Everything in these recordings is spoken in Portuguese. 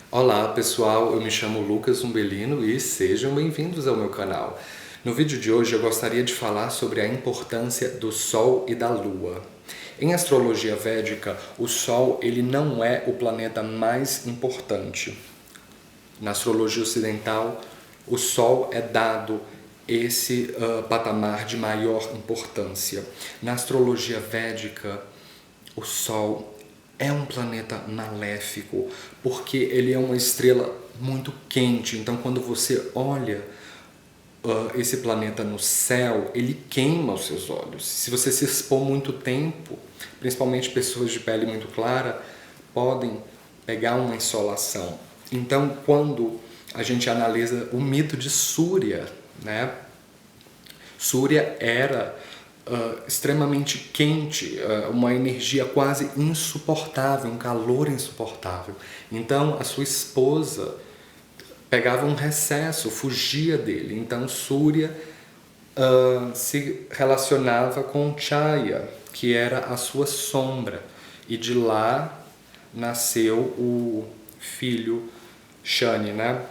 Olá pessoal, eu me chamo Lucas Umbelino e sejam bem-vindos ao meu canal. No vídeo de hoje eu gostaria de falar sobre a importância do Sol e da Lua. Em astrologia védica, o Sol ele não é o planeta mais importante. Na astrologia ocidental, o Sol é dado esse patamar de maior importância. Na astrologia védica, o Sol é um planeta maléfico, porque ele é uma estrela muito quente. Então, quando você olha esse planeta no céu, ele queima os seus olhos. Se você se expor muito tempo, principalmente pessoas de pele muito clara, podem pegar uma insolação. Então, quando a gente analisa o mito de Súria, né? Súria era extremamente quente, uma energia quase insuportável, um calor insuportável. Então, a sua esposa pegava um recesso, fugia dele. Então, Súria se relacionava com Chaya, que era a sua sombra. E de lá nasceu o filho Shani, né?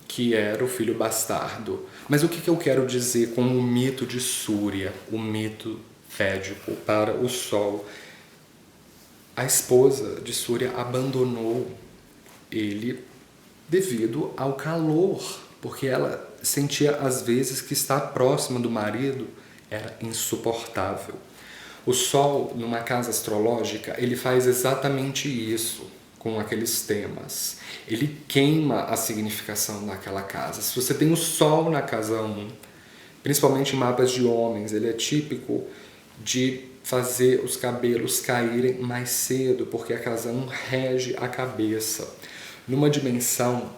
Que era o filho bastardo. Mas o que eu quero dizer com o mito de Súria, o mito védico para o Sol? A esposa de Súria abandonou ele devido ao calor, porque ela sentia às vezes que estar próxima do marido era insuportável. O Sol, numa casa astrológica, ele faz exatamente isso com aqueles temas. Ele queima a significação daquela casa. Se você tem o Sol na casa 1, principalmente em mapas de homens, ele é típico de fazer os cabelos caírem mais cedo, porque a casa 1 rege a cabeça. Numa dimensão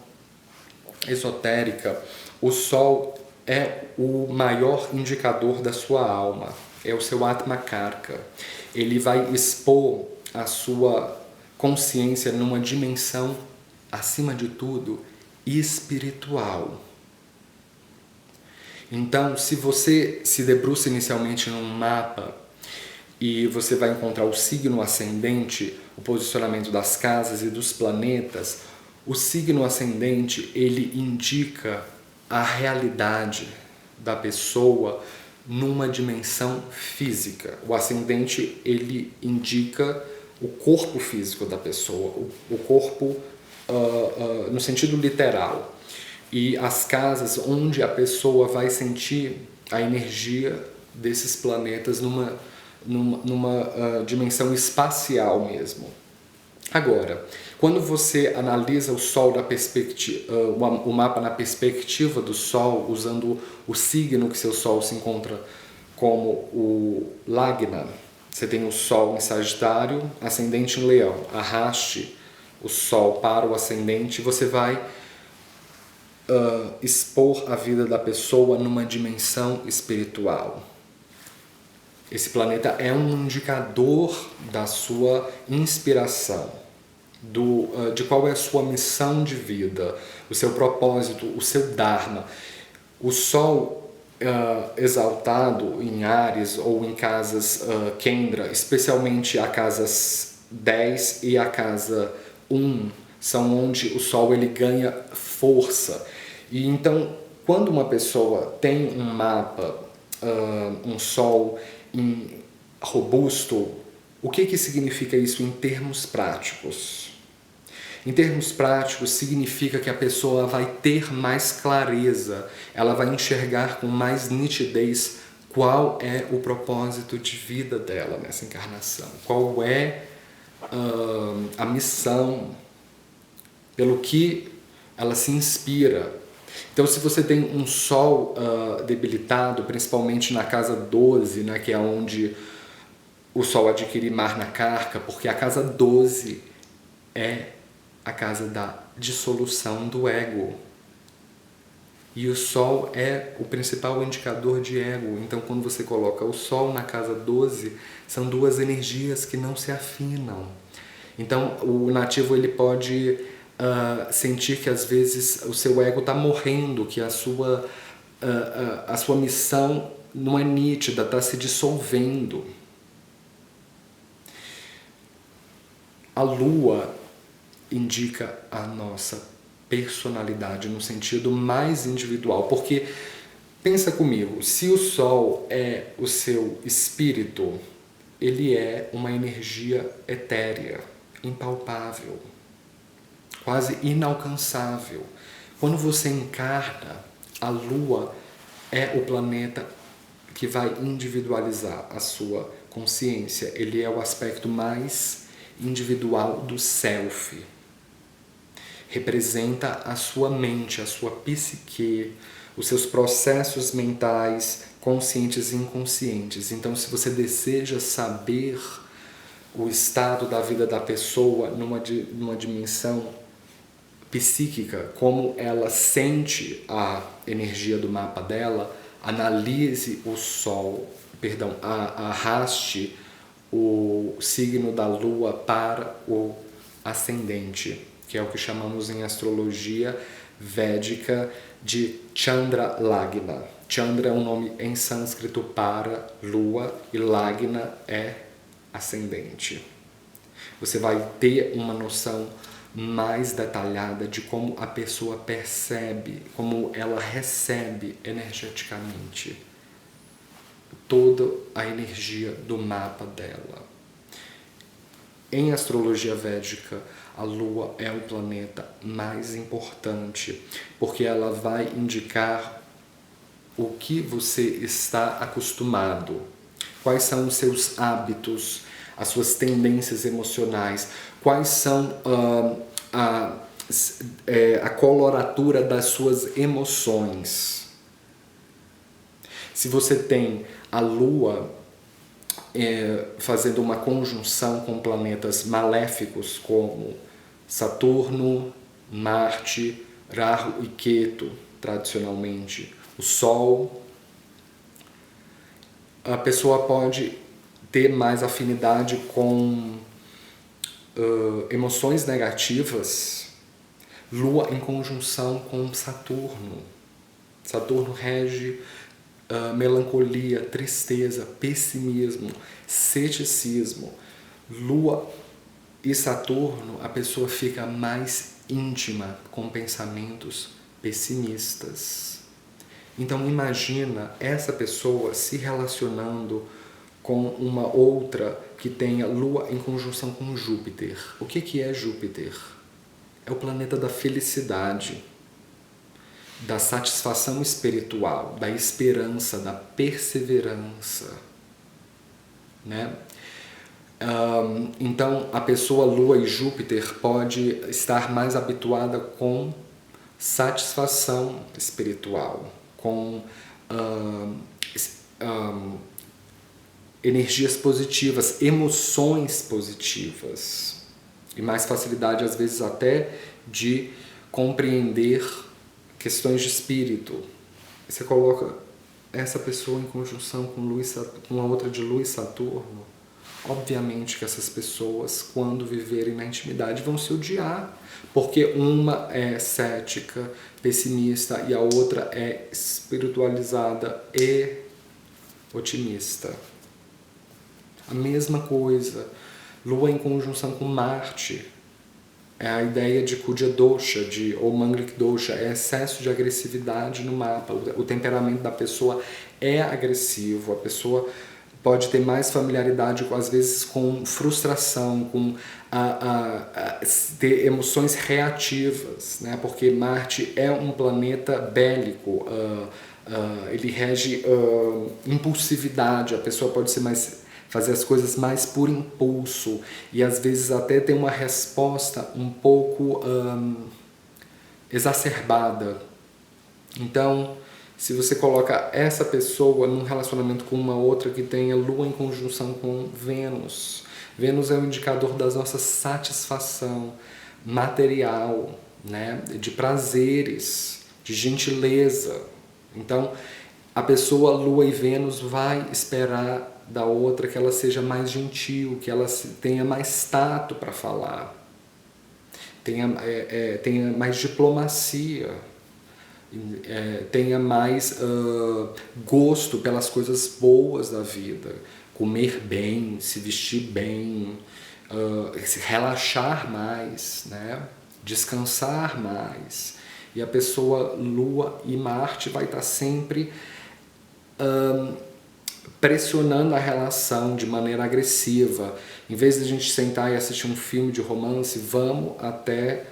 esotérica, o Sol é o maior indicador da sua alma, é o seu Atma Karka. Ele vai expor a sua consciência numa dimensão, acima de tudo, espiritual. Então, se você se debruça inicialmente num mapa e você vai encontrar o signo ascendente, o posicionamento das casas e dos planetas, o signo ascendente ele indica a realidade da pessoa numa dimensão física. O ascendente ele indica o corpo físico da pessoa, o corpo no sentido literal. E as casas onde a pessoa vai sentir a energia desses planetas numa dimensão espacial mesmo. Agora, quando você analisa o Sol da perspectiva, o mapa na perspectiva do Sol, usando o signo que seu Sol se encontra como o Lagna, você tem o Sol em Sagitário, ascendente em Leão. Arraste o Sol para o ascendente, você vai expor a vida da pessoa numa dimensão espiritual. Esse planeta é um indicador da sua inspiração, de qual é a sua missão de vida, o seu propósito, o seu Dharma. O Sol exaltado em Áries ou em casas Kendra, especialmente a casas 10 e a casa 1, são onde o Sol ele ganha força. E então, quando uma pessoa tem um mapa, um Sol robusto, o que significa isso em termos práticos? Em termos práticos, significa que a pessoa vai ter mais clareza, ela vai enxergar com mais nitidez qual é o propósito de vida dela nessa encarnação, qual é a missão, pelo que ela se inspira. Então, se você tem um Sol debilitado, principalmente na casa 12, né, que é onde o Sol adquire Marna Karka, porque a casa 12 é a casa da dissolução do ego. E o Sol é o principal indicador de ego. Então, quando você coloca o Sol na casa 12, são duas energias que não se afinam. Então, o nativo ele pode sentir que às vezes o seu ego está morrendo, que a sua missão não é nítida, está se dissolvendo. A Lua indica a nossa personalidade no sentido mais individual, porque pensa comigo, se o Sol é o seu espírito, ele é uma energia etérea, impalpável, quase inalcançável. Quando você encarna, a Lua é o planeta que vai individualizar a sua consciência. Ele é o aspecto mais individual do self. Representa a sua mente, a sua psique, os seus processos mentais, conscientes e inconscientes. Então, se você deseja saber o estado da vida da pessoa numa dimensão psíquica, como ela sente a energia do mapa dela, analise o Sol, arraste o signo da Lua para o ascendente, que é o que chamamos em astrologia védica de Chandra Lagna. Chandra é um nome em sânscrito para Lua e Lagna é ascendente. Você vai ter uma noção mais detalhada de como a pessoa percebe, como ela recebe energeticamente toda a energia do mapa dela. Em astrologia védica, a Lua é o planeta mais importante, porque ela vai indicar o que você está acostumado, quais são os seus hábitos, as suas tendências emocionais, quais são a coloratura das suas emoções. Se você tem a Lua fazendo uma conjunção com planetas maléficos como Saturno, Marte, Rahu e Ketu, tradicionalmente, o Sol, a pessoa pode ter mais afinidade com emoções negativas. Lua em conjunção com Saturno. Saturno rege melancolia, tristeza, pessimismo, ceticismo. Lua e Saturno, a pessoa fica mais íntima com pensamentos pessimistas. Então imagina essa pessoa se relacionando com uma outra que tenha Lua em conjunção com Júpiter. O que é Júpiter? É o planeta da felicidade, da satisfação espiritual, da esperança, da perseverança, né? Então a pessoa Lua e Júpiter pode estar mais habituada com satisfação espiritual, com energias positivas, emoções positivas e mais facilidade às vezes até de compreender questões de espírito. Você coloca essa pessoa em conjunção com a outra de Lua e Saturno, obviamente que essas pessoas, quando viverem na intimidade, vão se odiar, porque uma é cética, pessimista e a outra é espiritualizada e otimista. A mesma coisa, Lua em conjunção com Marte, é a ideia de Kudya Dosha, ou Manglik Dosha, é excesso de agressividade no mapa. O temperamento da pessoa é agressivo, a pessoa pode ter mais familiaridade, às vezes, com frustração, com ter emoções reativas, né? Porque Marte é um planeta bélico, ele rege impulsividade, a pessoa pode ser fazer as coisas mais por impulso e às vezes até ter uma resposta um pouco exacerbada. Então, se você coloca essa pessoa num relacionamento com uma outra que tenha Lua em conjunção com Vênus, Vênus é um indicador da nossa satisfação material, né? De prazeres, de gentileza. Então, a pessoa Lua e Vênus vai esperar da outra que ela seja mais gentil, que ela tenha mais tato para falar, tenha mais diplomacia, tenha mais gosto pelas coisas boas da vida, comer bem, se vestir bem, relaxar mais, né? Descansar mais. E a pessoa Lua e Marte vai estar sempre pressionando a relação de maneira agressiva. Em vez de a gente sentar e assistir um filme de romance, vamos até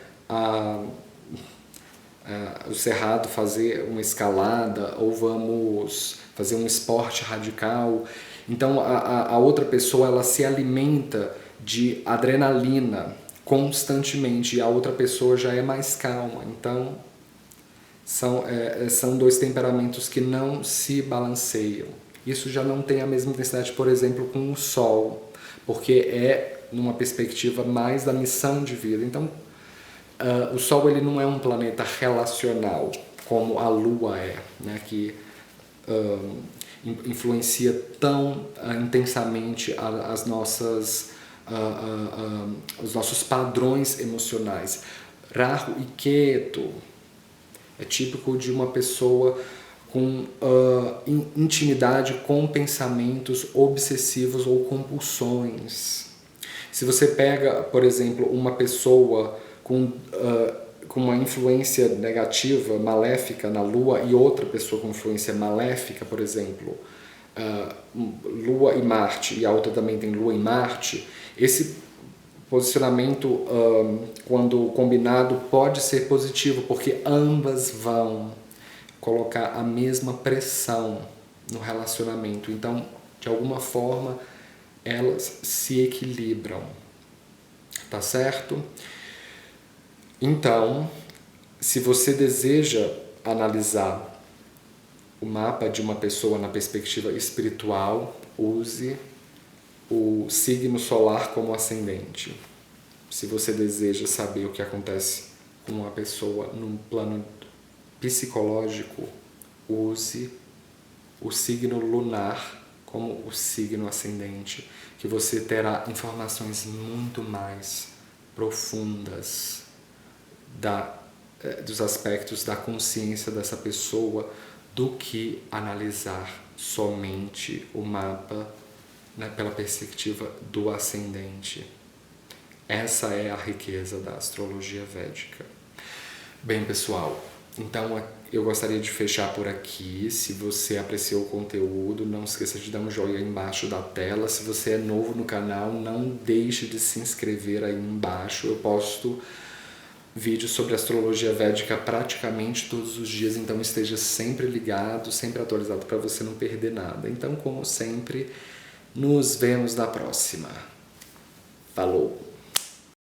o Cerrado fazer uma escalada, ou vamos fazer um esporte radical. Então a outra pessoa, ela se alimenta de adrenalina constantemente, e a outra pessoa já é mais calma. Então são dois temperamentos que não se balanceiam. Isso já não tem a mesma intensidade, por exemplo, com o Sol, porque é numa perspectiva mais da missão de vida. Então o Sol, ele não é um planeta relacional como a Lua é, né? Que influencia tão intensamente os nossos padrões emocionais. Rahu e Ketu é típico de uma pessoa com intimidade com pensamentos obsessivos ou compulsões. Se você pega, por exemplo, uma pessoa com uma influência negativa, maléfica na Lua, e outra pessoa com influência maléfica, por exemplo, Lua e Marte, e a outra também tem Lua e Marte, esse posicionamento, quando combinado, pode ser positivo, porque ambas vão colocar a mesma pressão no relacionamento. Então, de alguma forma, elas se equilibram. Tá certo? Então, se você deseja analisar o mapa de uma pessoa na perspectiva espiritual, use o signo solar como ascendente. Se você deseja saber o que acontece com uma pessoa num plano psicológico, use o signo lunar como o signo ascendente, que você terá informações muito mais profundas dos aspectos da consciência dessa pessoa do que analisar somente o mapa, né, pela perspectiva do ascendente. Essa é a riqueza da astrologia védica. Bem, pessoal, então eu gostaria de fechar por aqui. Se você apreciou o conteúdo, não esqueça de dar um joinha aí embaixo da tela. Se você é novo no canal, não deixe de se inscrever aí embaixo. Eu posto vídeos sobre astrologia védica praticamente todos os dias, então esteja sempre ligado, sempre atualizado, para você não perder nada. Então, como sempre, nos vemos na próxima. Falou!